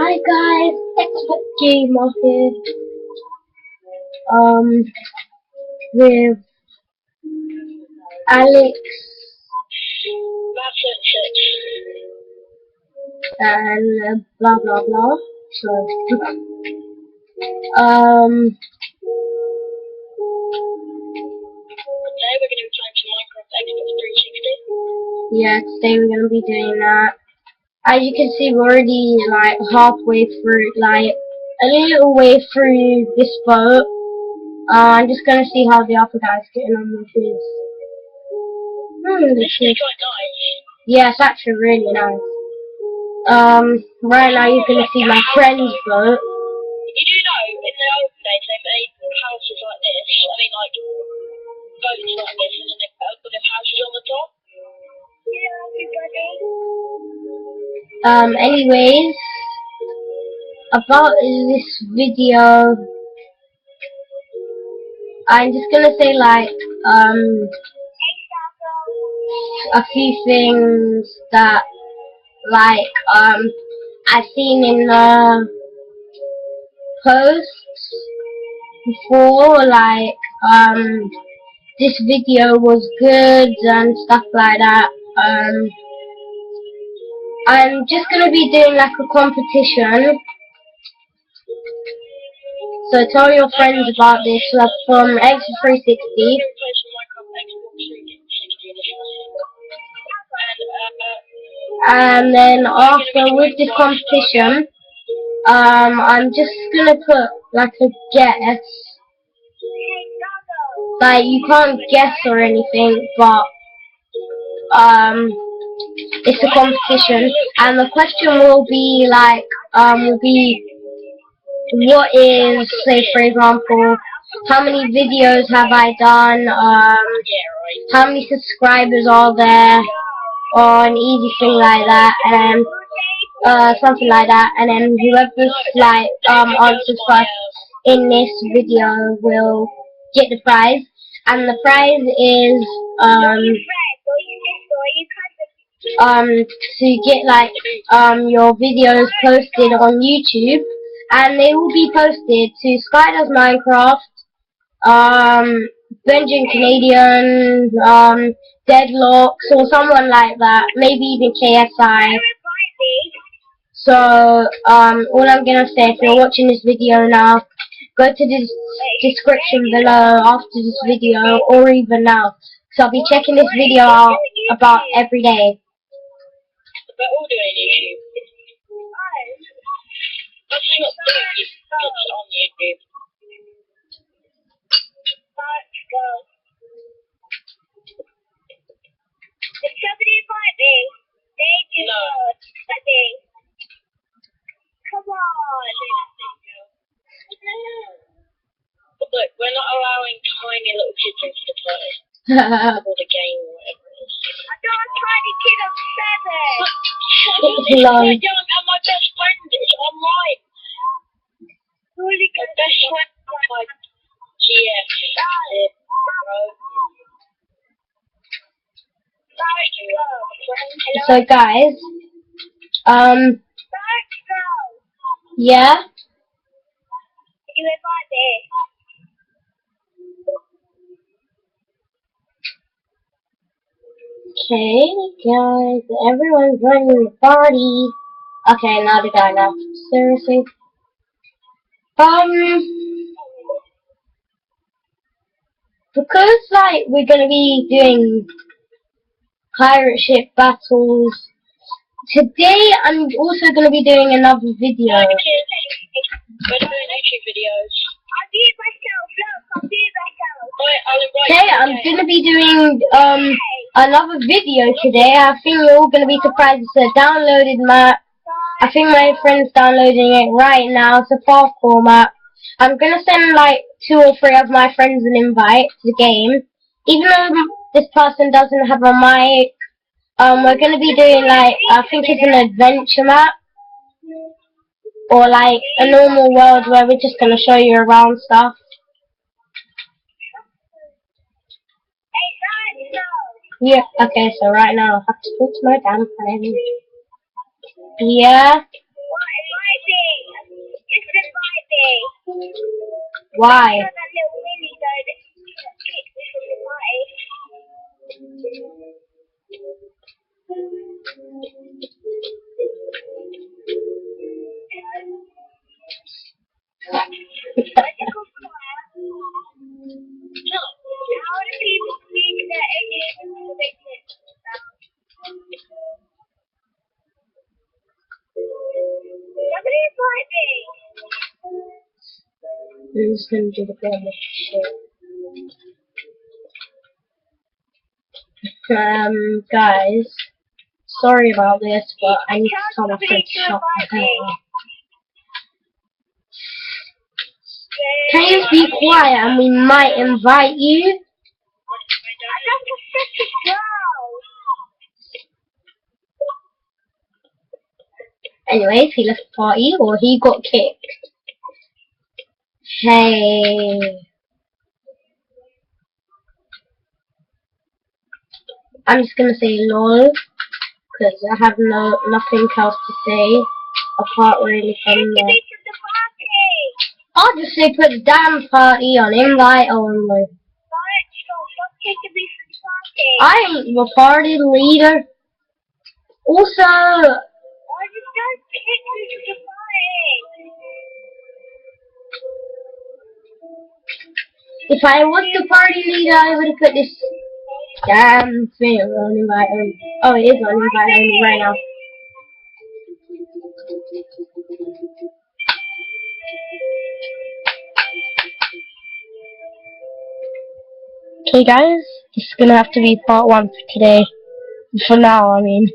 Hi guys, xbox here. With Alex and blah blah blah. So today we're going to be playing some Minecraft Xbox 360. Yeah, today we're gonna be doing that. As you can see, we're already like halfway through, like a little way through this boat. I'm just gonna see how the other guy's getting on with his. This is quite nice. Yeah, it's actually really nice. Right now you're gonna see my friend's boat. You do know, in the old days they made houses like this. I mean, like boats like this, and then they put a bunch of houses on the top. Anyways, about this video, I'm just gonna say like a few things that like I've seen in the posts before, like this video was good and stuff like that. I'm just gonna be doing like a competition. So tell your friends about this from xbox360. And then after with this competition, I'm just gonna put like a guess. Like you can't guess or anything, but it's a competition, and the question will be like what is, say for example, how many videos have I done, how many subscribers are there, or an easy thing like that, and something like that, and then whoever's like answers first in this video will get the prize, and the prize is to get like your videos posted on YouTube, and they will be posted to Skydoes Minecraft, Benjamin Canadian, Deadlocks, or someone like that, maybe even KSI. So all I'm gonna say, if you're watching this video now, go to the description below after this video, or even now, so I'll be checking this video out about every day. We're all doing YouTube. That's not good. It's on YouTube. Let's go. If somebody invite me, they do not. Come on. But look, we're not allowing tiny little kids into the play. Or the game or whatever it is. I'm not a tiny kid, I'm 7. Long. And my best friend is online. Really good. My best friend is my GF. So guys, yeah. You invite me. Okay, guys, everyone's running the party. Okay, now the guy now. Seriously. Because like we're gonna be doing pirate ship battles today, I'm also gonna be doing another video. We're doing YouTube videos. I'll do it myself. Look, I'll do it myself. Okay, I'm gonna be doing another video today. I think you're all gonna be surprised. It's a downloaded map. I think my friend's downloading it right now. It's a parkour map. I'm gonna send like 2 or 3 of my friends an invite to the game. Even though this person doesn't have a mic, we're gonna be doing like, I think it's an adventure map, or like a normal world where we're just gonna show you around stuff. Yeah, okay, so right now I have to put my damn friend. Yeah. Why? I'm just gonna do the bottom shit. Guys, sorry about this, but I need to tell my friend to shut the hell up. Can you be quiet and we might invite you? Anyways, he left the party or he got kicked. Hey. I'm just gonna say lol, because I have nothing else to say apart really from the... I'll just say put the damn party on invite only. I ain't the party leader. Also, if I was the party leader, I would have put this damn thing on invite only. Oh, it is on invite only right now. Okay guys, this is gonna have to be part 1 for today. For now, I mean.